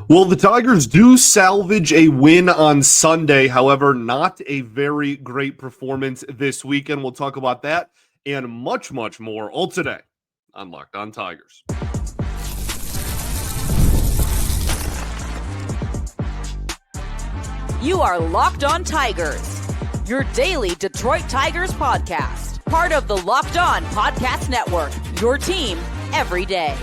Well, the Tigers do salvage a win on Sunday. However, not a very great performance this weekend. We'll talk about that and much, much more all today on Locked On Tigers. You are Locked On Tigers, your daily Detroit Tigers podcast. Part of the Locked On Podcast Network, your team every day.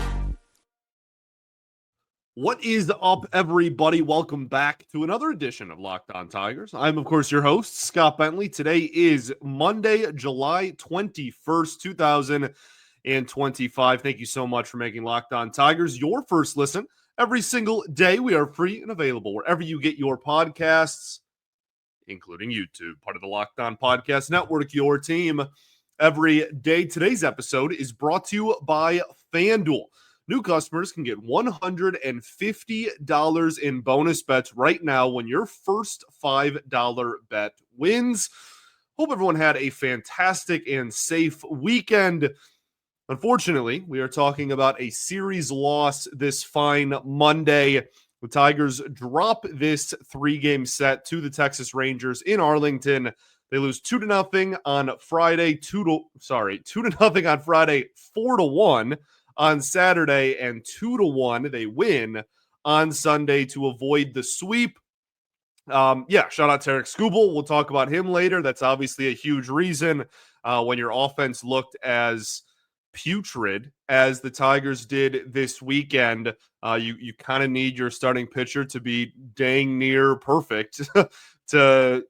What is up, everybody? Welcome back to another edition of Locked On Tigers. I'm, of course, your host, Scott Bentley. Today is Monday, July 21st, 2025. Thank you so much for making Locked On Tigers your first listen. Every single day, we are free and available wherever you get your podcasts, including YouTube, part of the Locked On Podcast Network, your team every day. Today's episode is brought to you by FanDuel. New customers can get $150 in bonus bets right now when your first $5 bet wins. Hope everyone had a fantastic and safe weekend. Unfortunately, we are talking about a series loss this fine Monday. The Tigers drop this three-game set to the Texas Rangers in Arlington. They lose 2-0 on Friday, 2-0 on Friday, 4-1 on Saturday, and 2-1 they win on Sunday to avoid the sweep. Shout out Tarik Skuba. We'll talk about him later. That's obviously a huge reason when your offense looked as putrid as the Tigers did this weekend. You kind of need your starting pitcher to be dang near perfect to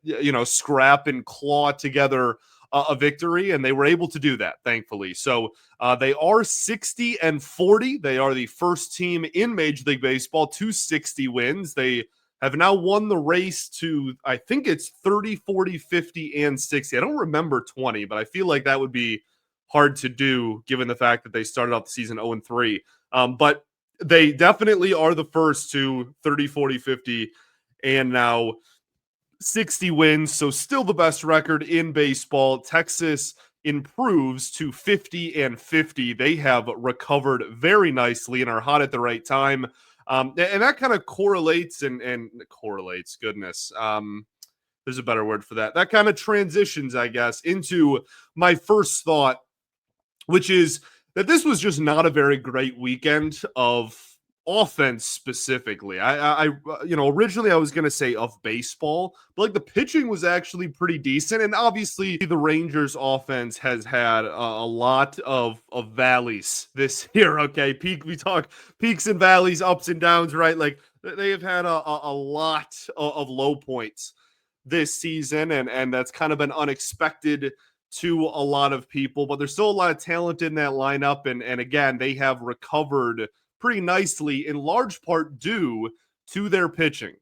scrap and claw together a victory, and they were able to do that, thankfully. So they are 60-40. They are the first team in Major League Baseball to 60 wins. They have now won the race to, I think it's 30, 40, 50, and 60. I don't remember 20, but I feel like that would be hard to do given the fact that they started off the season 0-3. But they definitely are the first to 30, 40, 50, and now 60 wins, so still the best record in baseball. Texas improves to 50-50. They have recovered very nicely and are hot at the right time. And that kind of correlates goodness. There's a better word for that. That kind of transitions, I guess, into my first thought, which is that this was just not a very great weekend of offense specifically. I originally I was going to say of baseball, but like the pitching was actually pretty decent. And obviously the Rangers offense has had a lot of valleys this year. Okay. We talk peaks and valleys, ups and downs, right? Like they have had a lot of low points this season. And that's kind of been unexpected to a lot of people, but there's still a lot of talent in that lineup. And again, they have recovered pretty nicely, in large part due to their pitching.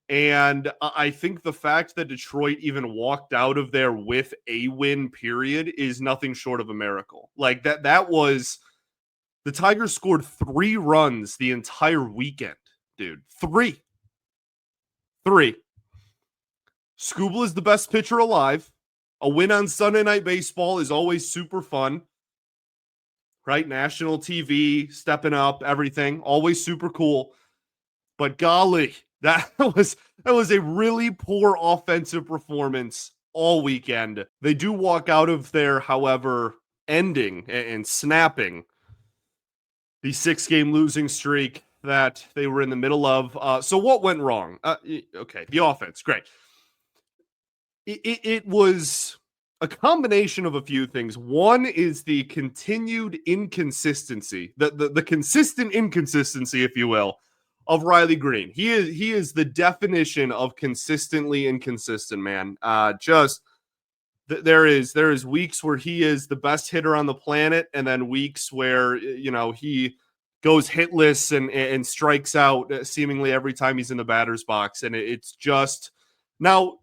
And I think the fact that Detroit even walked out of there with a win, period, is nothing short of a miracle. Like that was, the Tigers scored 3 runs the entire weekend, dude. 3. Skubal is the best pitcher alive. A win on Sunday Night Baseball is always super fun. Right? National TV, stepping up, everything, always super cool. But golly, that was a really poor offensive performance all weekend. They do walk out of there, however, ending and snapping the 6-game losing streak that they were in the middle of. So what went wrong? Okay, the offense, great. It was a combination of a few things. One is the continued inconsistency, the consistent inconsistency, if you will, of Riley Green. He is the definition of consistently inconsistent, man. There is weeks where he is the best hitter on the planet, and then weeks where he goes hitless and strikes out seemingly every time he's in the batter's box, and it's just now.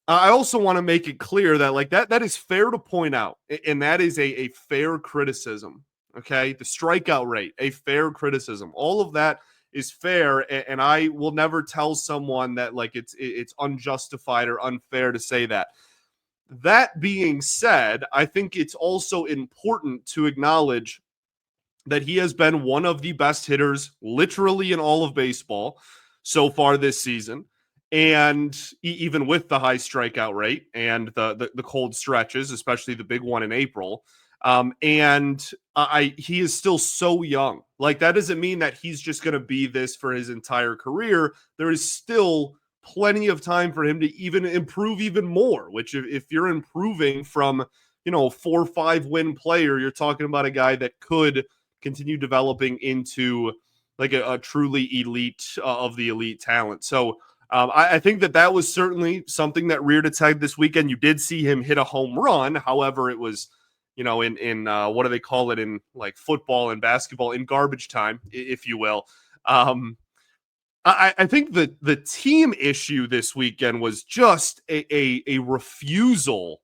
I also want to make it clear that that is fair to point out, and that is a fair criticism. Okay, the strikeout rate, a fair criticism. All of that is fair, and I will never tell someone that it's unjustified or unfair to say that. That being said, I think it's also important to acknowledge that he has been one of the best hitters literally in all of baseball. so far this season. And even with the high strikeout rate and the cold stretches, especially the big one in April, he is still so young. Like, that doesn't mean that he's just going to be this for his entire career. There is still plenty of time for him to even improve even more, which if you're improving from, a 4 or 5 win player, you're talking about a guy that could continue developing into like a truly elite of the elite talent. So I think that was certainly something that reared its head this weekend. You did see him hit a home run. However, it was, in what do they call it in like football and basketball, in garbage time, if you will. I think that the team issue this weekend was just a refusal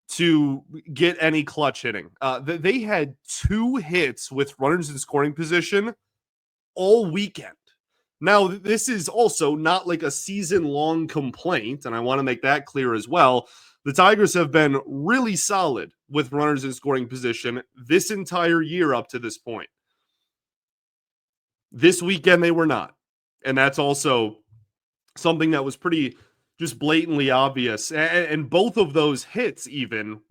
to get any clutch hitting. They had 2 hits with runners in scoring position all weekend. Now, this is also not like a season-long complaint, and I want to make that clear as well. The Tigers have been really solid with runners in scoring position this entire year up to this point. This weekend, they were not. And that's also something that was pretty just blatantly obvious. And both of those hits even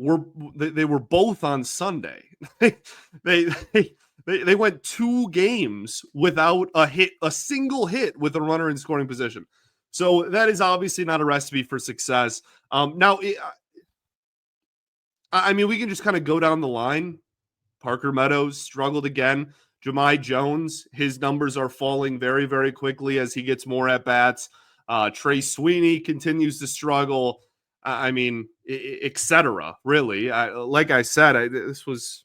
they were both on Sunday. They went 2 games without a single hit with a runner in scoring position. So that is obviously not a recipe for success. Now, we can just kind of go down the line. Parker Meadows struggled again. Jahmai Jones, his numbers are falling very, very quickly as he gets more at-bats. Trey Sweeney continues to struggle. Etc. Really. Like I said, this was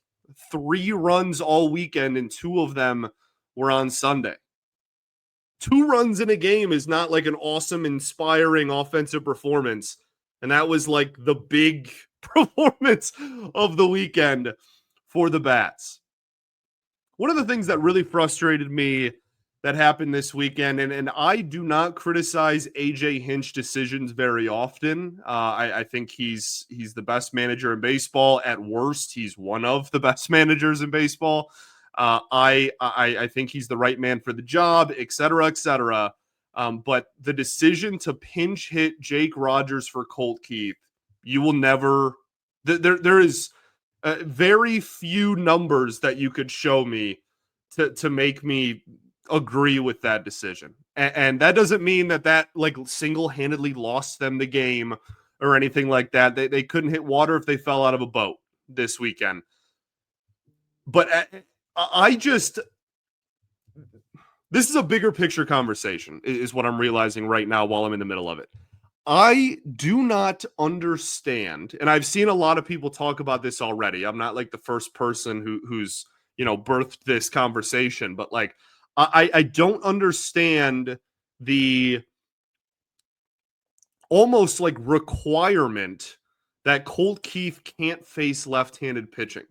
3 runs all weekend, and 2 of them were on Sunday. 2 runs in a game is not like an awesome, inspiring offensive performance. And that was like the big performance of the weekend for the Bats. One of the things that really frustrated me that happened this weekend, and I do not criticize AJ Hinch decisions very often. I think he's the best manager in baseball. At worst, he's one of the best managers in baseball. I think he's the right man for the job, et cetera, et cetera. But the decision to pinch hit Jake Rogers for Colt Keith, you will never. There is very few numbers that you could show me to make me agree with that decision. And that doesn't mean that like single-handedly lost them the game or anything like that. They couldn't hit water if they fell out of a boat this weekend. But this is a bigger picture conversation, is what I'm realizing right now while I'm in the middle of it. I do not understand, and I've seen a lot of people talk about this already. I'm not like the first person who's birthed this conversation, but like I don't understand the almost like requirement that Colt Keith can't face left-handed pitching.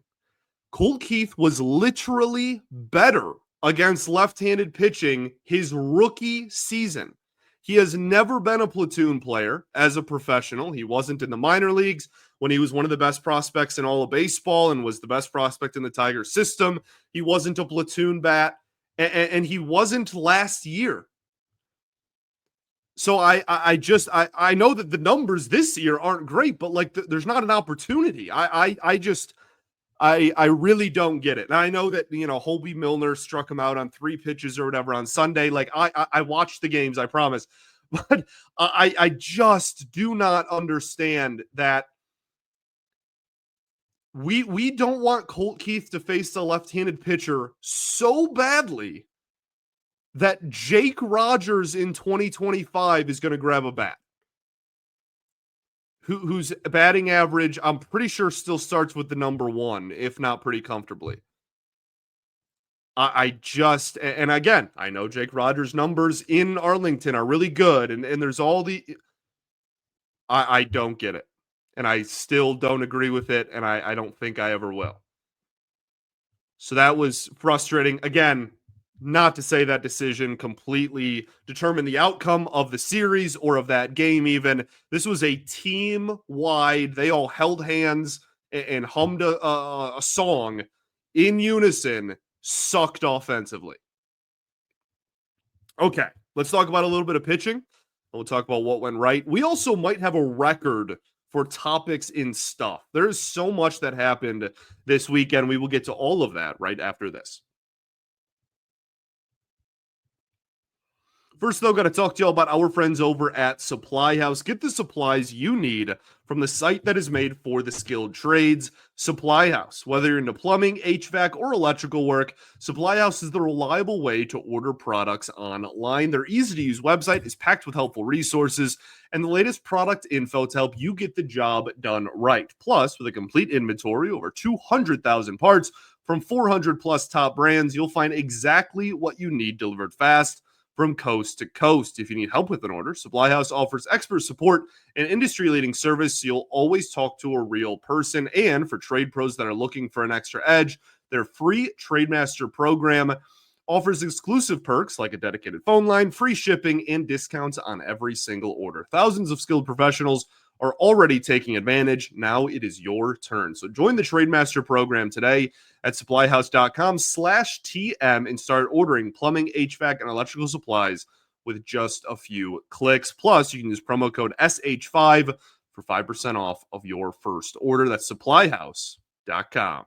Colt Keith was literally better against left-handed pitching his rookie season. He has never been a platoon player as a professional. He wasn't in the minor leagues when he was one of the best prospects in all of baseball and was the best prospect in the Tiger system. He wasn't a platoon bat, and he wasn't last year. So I know that the numbers this year aren't great, but like there's not an opportunity. I really don't get it. And I know that, Hobie Milner struck him out on 3 pitches or whatever on Sunday. Like I watched the games, I promise. But I just do not understand that we don't want Colt Keith to face a left-handed pitcher so badly that Jake Rogers in 2025 is going to grab a bat. Whose batting average, I'm pretty sure, still starts with the number 1, if not pretty comfortably. And again, I know Jake Rogers' numbers in Arlington are really good, and there's all the... I don't get it. And I still don't agree with it, and I don't think I ever will. So that was frustrating. Again, not to say that decision completely determined the outcome of the series or of that game even. This was a team-wide, they all held hands and hummed a song in unison, sucked offensively. Okay, Let's talk about a little bit of pitching, and we'll talk about what went right. We also might have a record for topics in stuff. There is so much that happened this weekend. We will get to all of that right after this. First, though, got to talk to y'all about our friends over at Supply House. Get the supplies you need from the site that is made for the skilled trades, Supply House. Whether you're into plumbing, HVAC, or electrical work, Supply House is the reliable way to order products online. Their easy-to-use website is packed with helpful resources and the latest product info to help you get the job done right. Plus, with a complete inventory, over 200,000 parts from 400 plus top brands, you'll find exactly what you need delivered fast from coast to coast. If you need help with an order, Supply House offers expert support and industry-leading service, so you'll always talk to a real person. And for trade pros that are looking for an extra edge, their free TradeMaster program offers exclusive perks like a dedicated phone line, free shipping, and discounts on every single order. Thousands of skilled professionals are already taking advantage. Now it is your turn. So join the TradeMaster program today at supplyhouse.com/TM and start ordering plumbing, HVAC, and electrical supplies with just a few clicks. Plus, you can use promo code SH5 for 5% off of your first order. That's supplyhouse.com.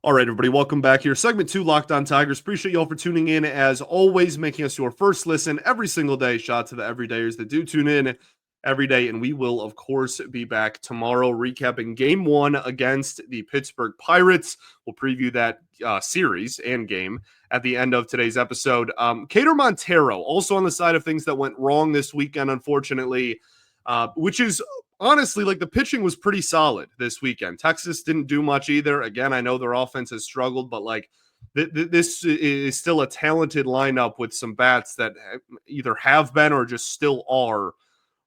All right, everybody, welcome back here. Segment 2, Locked On Tigers. Appreciate you all for tuning in. As always, making us your first listen every single day. Shout out to the everydayers that do tune in every day. And we will, of course, be back tomorrow recapping Game 1 against the Pittsburgh Pirates. We'll preview that series and game at the end of today's episode. Cater Montero, also on the side of things that went wrong this weekend, unfortunately, which is honestly, like, the pitching was pretty solid this weekend. Texas didn't do much either. Again, I know their offense has struggled, but like this is still a talented lineup with some bats that either have been or just still are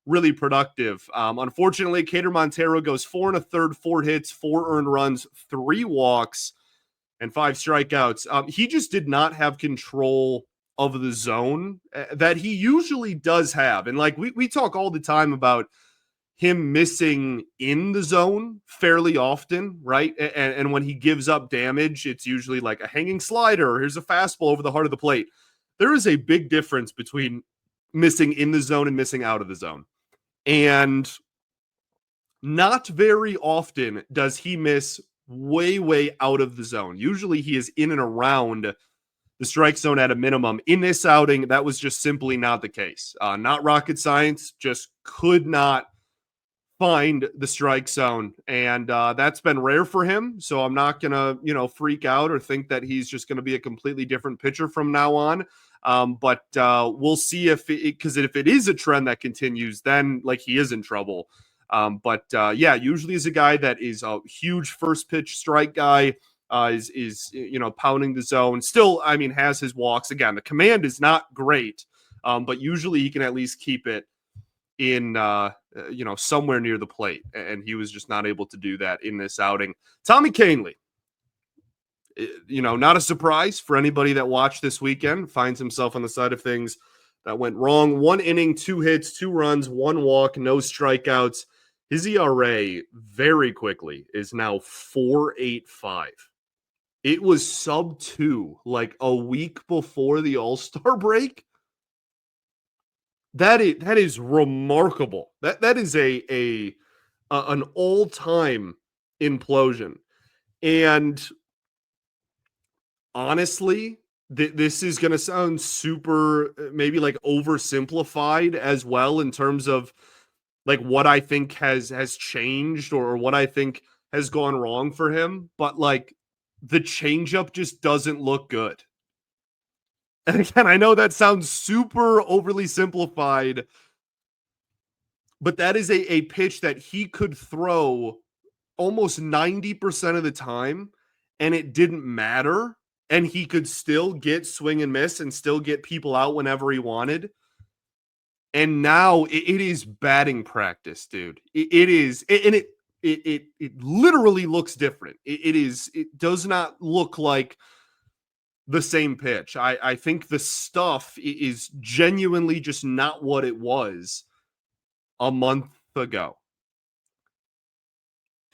really productive. Unfortunately, Cater Montero goes 4 1/3, 4 hits, 4 earned runs, 3 walks, and 5 strikeouts. He just did not have control of the zone that he usually does have. And like we talk all the time about him missing in the zone fairly often, right? And when he gives up damage, it's usually like a hanging slider, or here's a fastball over the heart of the plate. There is a big difference between missing in the zone and missing out of the zone. And not very often does he miss way, way out of the zone. Usually he is in and around the strike zone at a minimum. In this outing, that was just simply not the case. Not rocket science, just could not find the strike zone, and that's been rare for him. So I'm not gonna, freak out or think that he's just gonna be a completely different pitcher from now on. But we'll see because if it is a trend that continues, then like he is in trouble. But usually is a guy that is a huge first pitch strike guy. Is pounding the zone. Still, I mean, has his walks. Again, the command is not great, but usually he can at least keep it in somewhere near the plate, and he was just not able to do that in this outing. Tommy Kahnle, not a surprise for anybody that watched this weekend, finds himself on the side of things that went wrong. 1 inning, 2 hits, 2 runs, 1 walk, no strikeouts. His ERA very quickly is now 4.85. It was sub 2 like a week before the All-Star break. That is remarkable. That is an all-time implosion. And honestly, this is going to sound super maybe like oversimplified as well in terms of like what I think has changed or what I think has gone wrong for him. But like the changeup just doesn't look good. And again, I know that sounds super overly simplified, but that is a pitch that he could throw almost 90% of the time, and it didn't matter. And he could still get swing and miss and still get people out whenever he wanted. And now it is batting practice, dude. It is, and it literally looks different. It does not look like the same pitch. I think the stuff is genuinely just not what it was a month ago.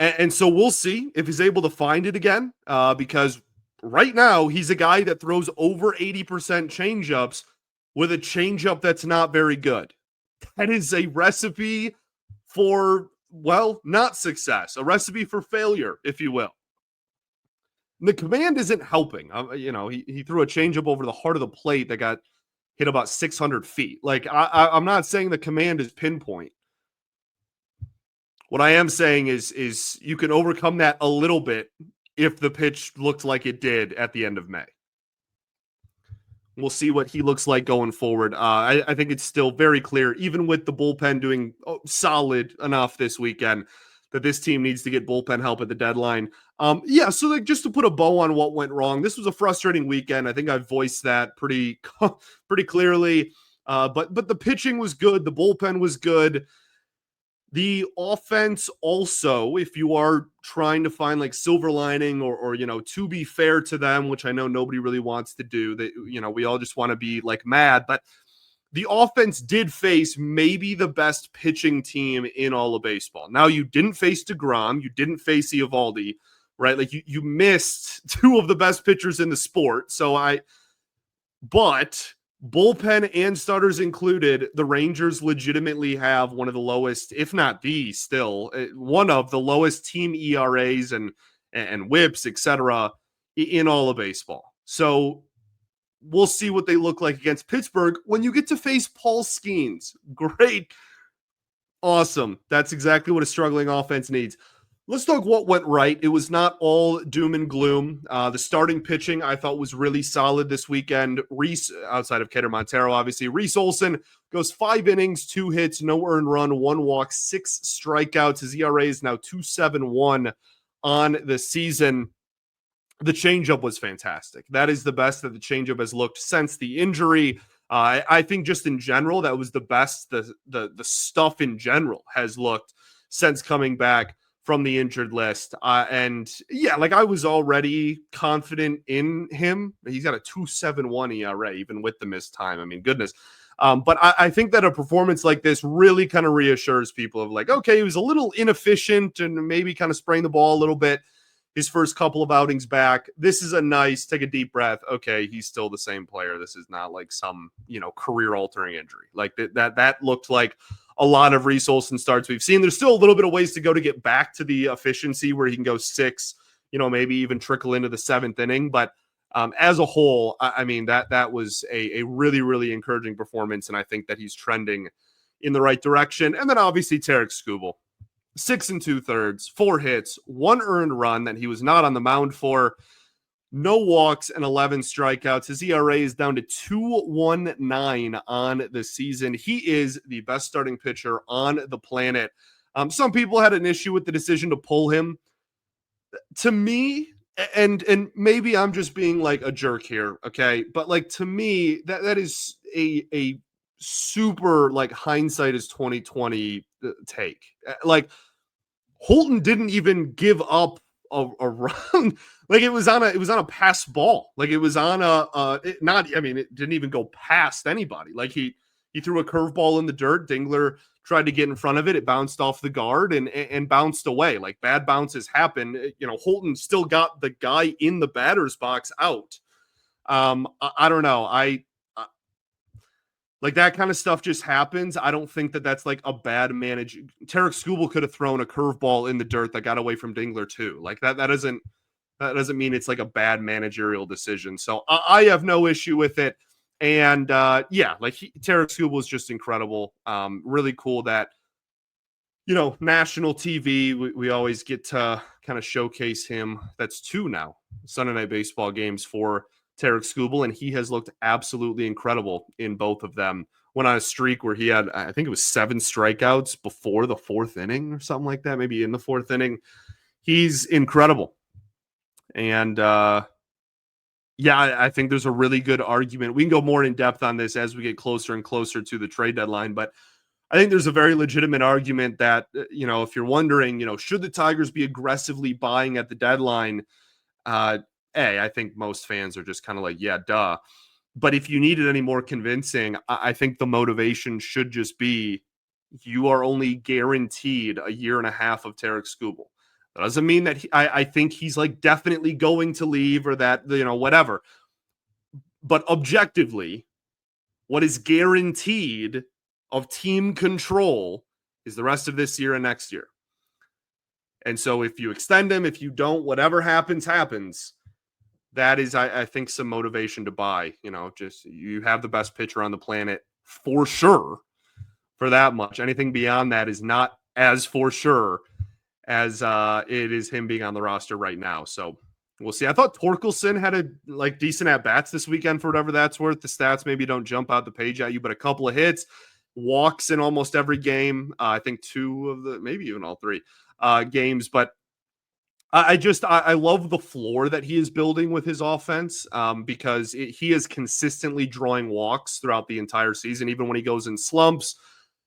And so we'll see if he's able to find it again, because right now, he's a guy that throws over 80% changeups with a changeup that's not very good. That is a recipe for, well, not success, a recipe for failure, if you will. The command isn't helping. He threw a changeup over the heart of the plate that got hit about 600 feet. Like, I'm not saying the command is pinpoint. What I am saying is you can overcome that a little bit if the pitch looked like it did at the end of May. We'll see what he looks like going forward. I think it's still very clear, even with the bullpen doing solid enough this weekend, that this team needs to get bullpen help at the deadline. So like, just to put a bow on what went wrong, this was a frustrating weekend. I think I voiced that pretty clearly. But the pitching was good. The bullpen was good. The offense also, if you are trying to find like silver lining or to be fair to them, which I know nobody really wants to do, that, we all just want to be like mad, but the offense did face maybe the best pitching team in all of baseball. Now, you didn't face DeGrom, you didn't face Eovaldi, right? Like you missed two of the best pitchers in the sport. But bullpen and starters included, the Rangers legitimately have one of the lowest, if not the still, one of the lowest team ERAs and whips, etc., in all of baseball. So we'll see what they look like against Pittsburgh when you get to face Paul Skeens. Great. Awesome. That's exactly what a struggling offense needs. Let's talk what went right. It was not all doom and gloom. The starting pitching, I thought, was really solid this weekend. Reese, outside of Keter Montero, obviously. Reese Olson goes 5 innings, 2 hits, no earned run, 1 walk, 6 strikeouts. His ERA is now 2.71 on the season. The changeup was fantastic. That is the best that the changeup has looked since the injury. I think just in general, that was the best the stuff in general has looked since coming back from the injured list. I was already confident in him. He's got a 2.71 ERA, even with the missed time. I mean, goodness. But I think that a performance like this really kind of reassures people of like, okay, he was a little inefficient and maybe kind of spraying the ball a little bit his first couple of outings back. This is a nice, take a deep breath. Okay, he's still the same player. This is not like some, career-altering injury. Like that looked like a lot of Reese Olson starts we've seen. There's still a little bit of ways to go to get back to the efficiency where he can go 6, maybe even trickle into the 7th inning. But as a whole, I mean, that was a really, really encouraging performance, and I think that he's trending in the right direction. And then obviously Tarik Skuba. 6 2/3, 4 hits, 1 earned run that he was not on the mound for, no walks and 11 strikeouts. His ERA is down to 2.19 on the season. He is the best starting pitcher on the planet. Some people had an issue with the decision to pull him. To me, and maybe I'm just being like a jerk here, okay? But like, to me, that is a super like hindsight is 2020 take. Like, Holton didn't even give up a run. Like, it was on a pass ball. Like, it was on it didn't even go past anybody. Like, he threw a curveball in the dirt. Dingler tried to get in front of it. It bounced off the guard and bounced away. Like, bad bounces happen. Holton still got the guy in the batter's box out. I don't know. Like, that kind of stuff just happens. I don't think that that's like a bad manage. Tarik Skuba could have thrown a curveball in the dirt that got away from Dingler too. Like, that doesn't mean it's like a bad managerial decision. So I have no issue with it. And Tarik Skuba was just incredible. Really cool that, national TV, we always get to kind of showcase him. That's 2 now Sunday Night Baseball games for Tarik Skuba, and he has looked absolutely incredible in both of them. Went on a streak where he had, I think it was 7 strikeouts before the 4th inning or something like that, maybe in the 4th inning. He's incredible. And I think there's a really good argument. We can go more in depth on this as we get closer and closer to the trade deadline, but I think there's a very legitimate argument that, if you're wondering, should the Tigers be aggressively buying at the deadline? I think most fans are just kind of like, yeah, duh. But if you need it any more convincing, I think the motivation should just be you are only guaranteed a year and a half of Tarik Skuba. That doesn't mean that I think he's like definitely going to leave or that, whatever. But objectively, what is guaranteed of team control is the rest of this year and next year. And so if you extend him, if you don't, whatever happens, that is, I think, some motivation to buy. Just you have the best pitcher on the planet for sure for that much. Anything beyond that is not as for sure as it is him being on the roster right now. So we'll see. I thought Torkelson had a decent at-bats this weekend for whatever that's worth. The stats maybe don't jump out the page at you, but a couple of hits, walks in almost every game. I think two of the, maybe even all three games. But I love the floor that he is building with his offense because he is consistently drawing walks throughout the entire season, even when he goes in slumps,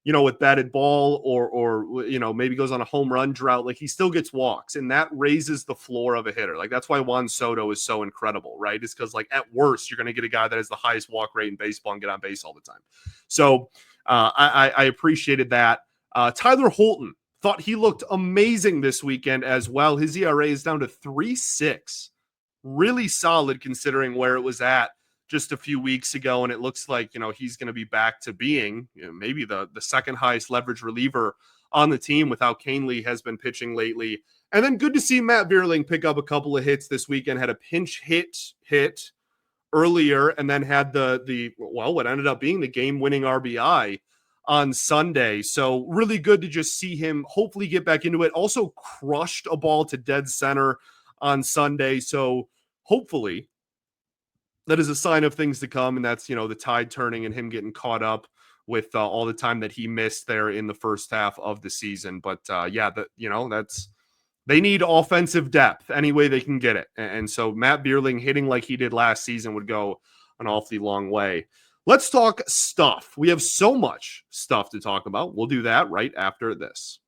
with batted ball or maybe goes on a home run drought. Like, he still gets walks, and that raises the floor of a hitter. Like, that's why Juan Soto is so incredible, right? It's because, like, at worst, you're going to get a guy that has the highest walk rate in baseball and get on base all the time. So I appreciated that. Tyler Holton, thought he looked amazing this weekend as well. His ERA is down to 3.6. Really solid considering where it was at just a few weeks ago. And it looks like, he's going to be back to being maybe the second highest leverage reliever on the team with how Kahnle has been pitching lately. And then good to see Matt Vierling pick up a couple of hits this weekend. Had a pinch hit earlier and then had what ended up being the game-winning RBI on Sunday. So really good to just see him hopefully get back into it. Also crushed a ball to dead center on Sunday. So hopefully that is a sign of things to come. And that's, the tide turning and him getting caught up with all the time that he missed there in the first half of the season. But they need offensive depth any way they can get it. And so Matt Vierling hitting like he did last season would go an awfully long way. Let's talk stuff. We have so much stuff to talk about. We'll do that right after this.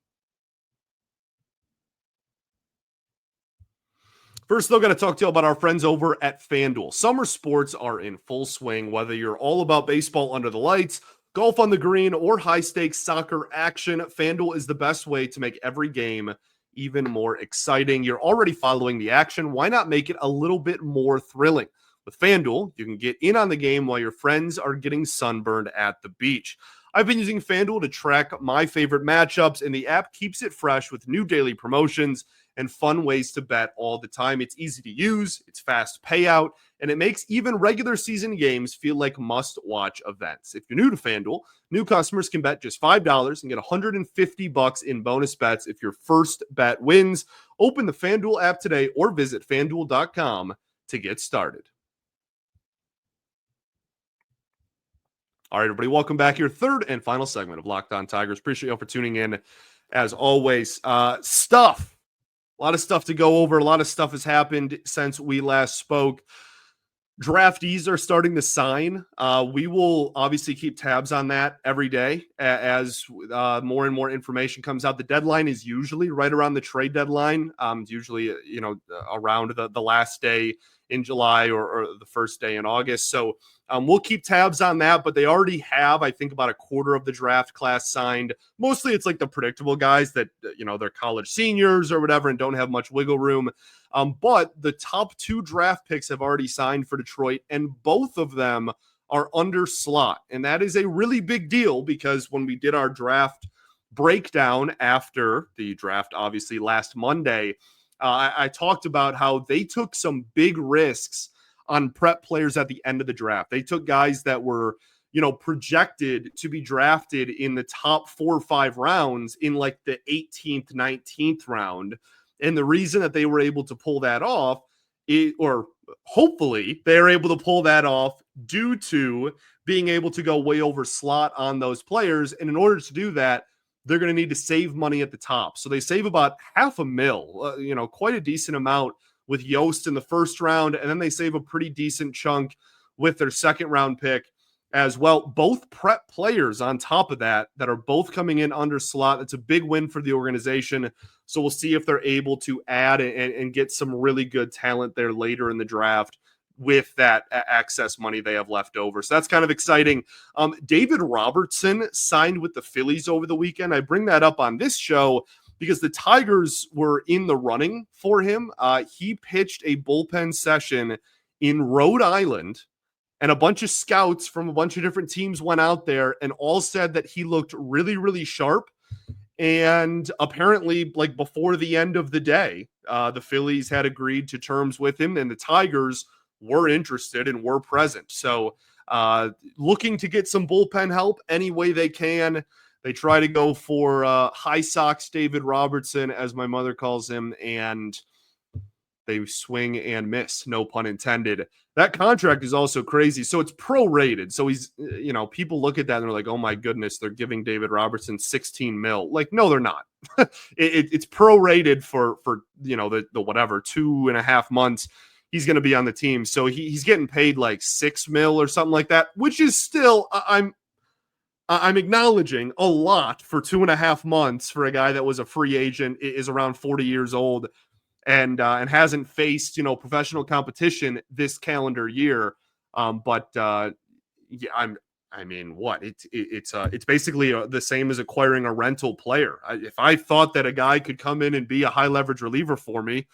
First, though, going to talk to you about our friends over at FanDuel. Summer sports are in full swing, whether you're all about baseball under the lights, golf on the green, or high-stakes soccer action. FanDuel is the best way to make every game even more exciting. You're already following the action. Why not make it a little bit more thrilling? With FanDuel, you can get in on the game while your friends are getting sunburned at the beach. I've been using FanDuel to track my favorite matchups, and the app keeps it fresh with new daily promotions and fun ways to bet all the time. It's easy to use, it's fast payout, and it makes even regular season games feel like must-watch events. If you're new to FanDuel, new customers can bet just $5 and get $150 in bonus bets if your first bet wins. Open the FanDuel app today or visit FanDuel.com to get started. All right, everybody, welcome back. Your third and final segment of Locked On Tigers. Appreciate you all for tuning in, as always. A lot of stuff to go over. A lot of stuff has happened since we last spoke. Draftees are starting to sign. We will obviously keep tabs on that every day as more and more information comes out. The deadline is usually right around the trade deadline. It's usually, around the last day in July or the first day in August. So we'll keep tabs on that, but they already have, I think, about a quarter of the draft class signed. Mostly it's like the predictable guys that, they're college seniors or whatever and don't have much wiggle room. But the top 2 draft picks have already signed for Detroit, and both of them are under slot. And that is a really big deal because when we did our draft breakdown after the draft, obviously last Monday, I talked about how they took some big risks on prep players at the end of the draft. They took guys that were, projected to be drafted in the top 4 or 5 rounds in like the 18th, 19th round. And the reason that they were able to pull that off, or hopefully they're able to pull that off due to being able to go way over slot on those players. And in order to do that, they're going to need to save money at the top. So they save about $500,000, quite a decent amount with Yost in the first round. And then they save a pretty decent chunk with their second round pick as well. Both prep players on top of that are both coming in under slot. It's a big win for the organization. So we'll see if they're able to add and get some really good talent there later in the draft with that excess money they have left over. So that's kind of exciting. David Robertson signed with the Phillies over the weekend. I bring that up on this show because the Tigers were in the running for him. He pitched a bullpen session in Rhode Island, and a bunch of scouts from a bunch of different teams went out there and all said that he looked really, really sharp. And apparently, like before the end of the day, the Phillies had agreed to terms with him, and the Tigers were interested and were present. So looking to get some bullpen help any way they can. They try to go for High Sox David Robertson, as my mother calls him, and they swing and miss, no pun intended. That contract is also crazy. So it's prorated. So he's, people look at that and they're like, oh my goodness, they're giving David Robertson 16 mil. Like, no, they're not. It's prorated for the whatever, 2.5 months he's going to be on the team. So he's getting paid like 6 mil or something like that, which is still, I'm acknowledging a lot for 2.5 months for a guy that was a free agent, is around 40 years old, and hasn't faced professional competition this calendar year. It's basically the same as acquiring a rental player. If I thought that a guy could come in and be a high leverage reliever for me,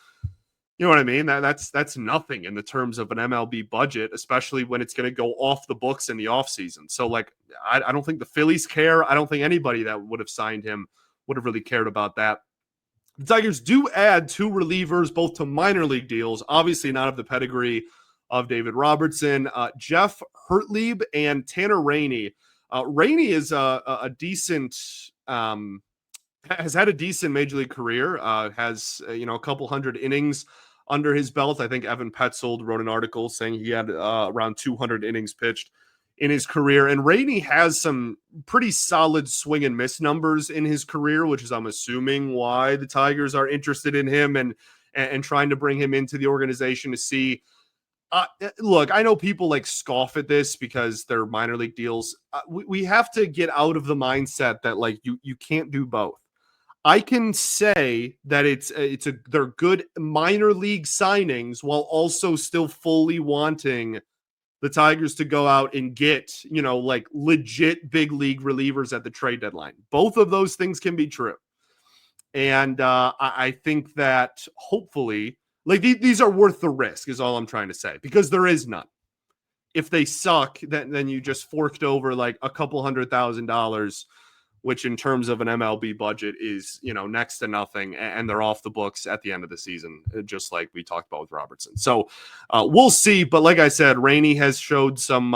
you know what I mean? That's nothing in the terms of an MLB budget, especially when it's going to go off the books in the offseason. So, like, I don't think the Phillies care. I don't think anybody that would have signed him would have really cared about that. The Tigers do add 2 relievers, both to minor league deals, obviously not of the pedigree of David Robertson, Jeff Hertlieb and Tanner Rainey. Rainey is a decent, has had a decent major league career, has, a couple hundred innings under his belt. I think Evan Petzold wrote an article saying he had around 200 innings pitched in his career. And Rainey has some pretty solid swing and miss numbers in his career, which is, I'm assuming, why the Tigers are interested in him and trying to bring him into the organization to see. Look, I know people like scoff at this because they're minor league deals. We have to get out of the mindset that like you can't do both. I can say that they're good minor league signings while also still fully wanting the Tigers to go out and get, like legit big league relievers at the trade deadline. Both of those things can be true. And I think that hopefully, like these are worth the risk is all I'm trying to say, because there is none. If they suck, then you just forked over like a couple $100,000, which in terms of an MLB budget is, next to nothing. And they're off the books at the end of the season, just like we talked about with Robertson. So we'll see. But like I said, Rainey has showed some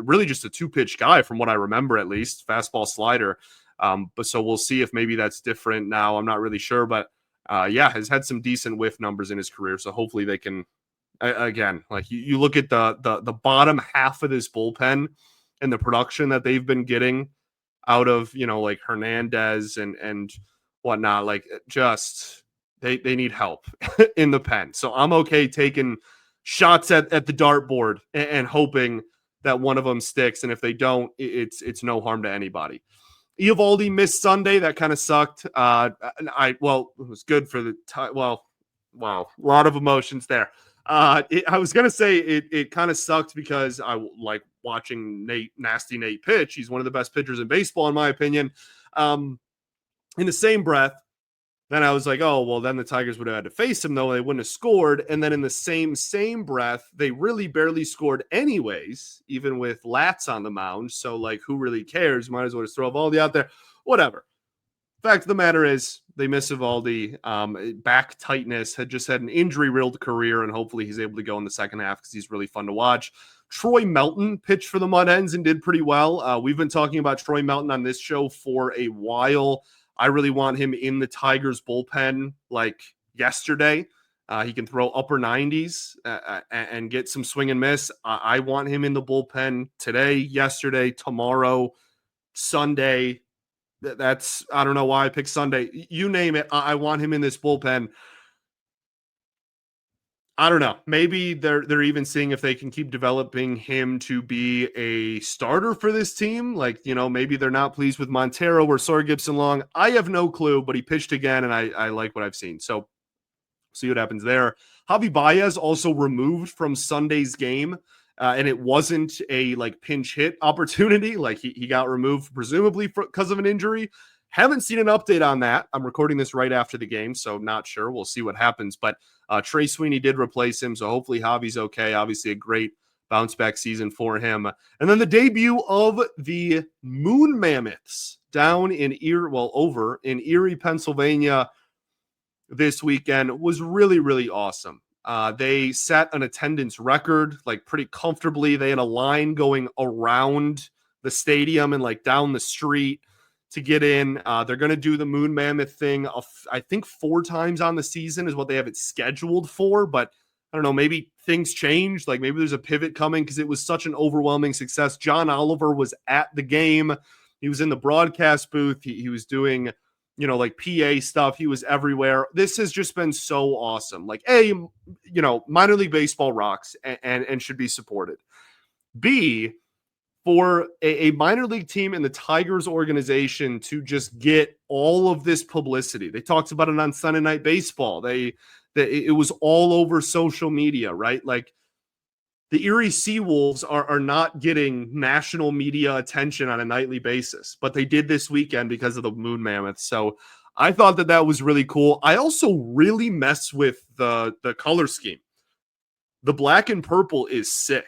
really just a 2-pitch guy from what I remember, at least fastball slider. But so we'll see if maybe that's different now. I'm not really sure, but has had some decent whiff numbers in his career. So hopefully they can, again, like you look at the bottom half of this bullpen and the production that they've been getting out of, like Hernandez and whatnot, like just they need help in the pen. So I'm okay taking shots at the dartboard and hoping that one of them sticks. And if they don't, it's no harm to anybody. Eovaldi missed Sunday. That kind of sucked. It was good for the time. Well, wow, a lot of emotions there. I was going to say it kind of sucked because I like watching Nasty Nate pitch. He's one of the best pitchers in baseball, in my opinion. In the same breath, then I was like, oh, well, then the Tigers would have had to face him, though. They wouldn't have scored. And then in the same breath, they really barely scored anyways, even with Latz on the mound. So, like, who really cares? Might as well just throw Eovaldi out there. Whatever. Fact of the matter is, they miss Eovaldi. Back tightness, had just had an injury-riddled career, and hopefully he's able to go in the second half because he's really fun to watch. Troy Melton pitched for the Mud Hens and did pretty well. We've been talking about Troy Melton on this show for a while. I really want him in the Tigers bullpen like yesterday. He can throw upper 90s and get some swing and miss. I want him in the bullpen today, yesterday, tomorrow, Sunday. That's, I don't know why I picked Sunday. You name it. I want him in this bullpen. I don't know. Maybe they're even seeing if they can keep developing him to be a starter for this team. Like, maybe they're not pleased with Montero or Sawyer Gibson-Long. I have no clue, but he pitched again, and I like what I've seen. So see what happens there. Javi Baez also removed from Sunday's game, and it wasn't a like pinch hit opportunity. Like he got removed presumably because of an injury. Haven't seen an update on that. I'm recording this right after the game, so not sure. We'll see what happens. But Trey Sweeney did replace him, so hopefully Javi's okay. Obviously, a great bounce back season for him. And then the debut of the Moon Mammoths down in over in Erie, Pennsylvania this weekend was really, really awesome. They set an attendance record, like pretty comfortably. They had a line going around the stadium and like down the street to get in. They're going to do the Moon Mammoth thing, I think 4 times on the season is what they have it scheduled for, but I don't know, maybe things change. Like maybe there's a pivot coming because it was such an overwhelming success. John Oliver was at the game. He was in the broadcast booth. He was doing, like PA stuff. He was everywhere. This has just been so awesome. Like minor league baseball rocks and should be supported. B, for a minor league team in the Tigers organization to just get all of this publicity. They talked about it on Sunday Night Baseball. It was all over social media, right? Like the Erie Seawolves are not getting national media attention on a nightly basis, but they did this weekend because of the Moon Mammoth. So I thought that was really cool. I also really mess with the color scheme. The black and purple is sick.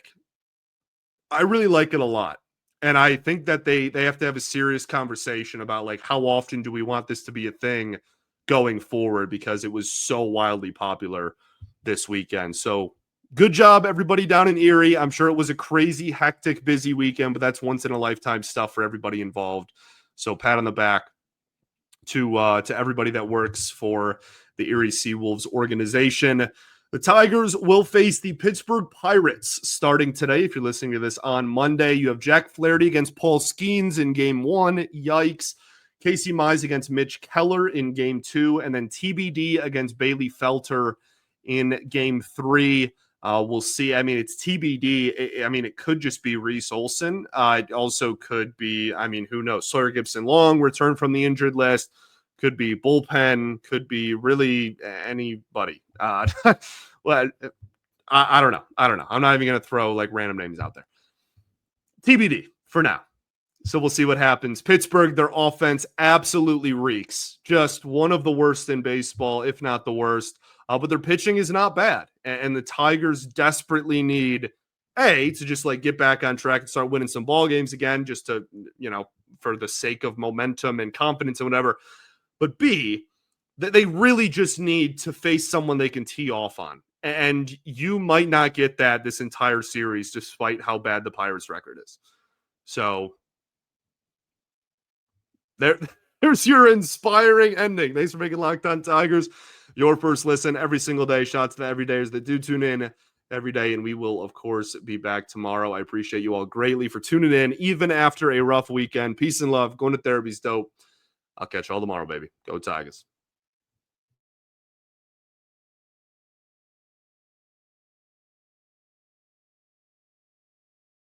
I really like it a lot. And I think that they have to have a serious conversation about like how often do we want this to be a thing going forward, because it was so wildly popular this weekend. So good job, everybody down in Erie. I'm sure it was a crazy, hectic, busy weekend, but that's once in a lifetime stuff for everybody involved. So pat on the back to everybody that works for the Erie Seawolves organization. The Tigers will face the Pittsburgh Pirates starting today. If you're listening to this on Monday, you have Jack Flaherty against Paul Skeens in game 1. Yikes. Casey Mize against Mitch Keller in game 2, and then TBD against Bailey Felter in game 3. We'll see. I mean, it's TBD. It could just be Reese Olson. It also could be, who knows? Sawyer Gibson-Long returned from the injured list. Could be bullpen. Could be really anybody. Well, I don't know. I'm not even going to throw like random names out there. TBD for now. So we'll see what happens. Pittsburgh, their offense absolutely reeks. Just one of the worst in baseball, if not the worst. But their pitching is not bad. And the Tigers desperately need, to just like get back on track and start winning some ball games again, just to, for the sake of momentum and confidence and whatever. But B, that they really just need to face someone they can tee off on. And you might not get that this entire series, despite how bad the Pirates record is. So there's your inspiring ending. Thanks for making Locked On Tigers your first listen every single day. Shout out to the everydayers that do tune in every day. And we will, of course, be back tomorrow. I appreciate you all greatly for tuning in, even after a rough weekend. Peace and love. Going to therapy's dope. I'll catch you all tomorrow, baby. Go Tigers.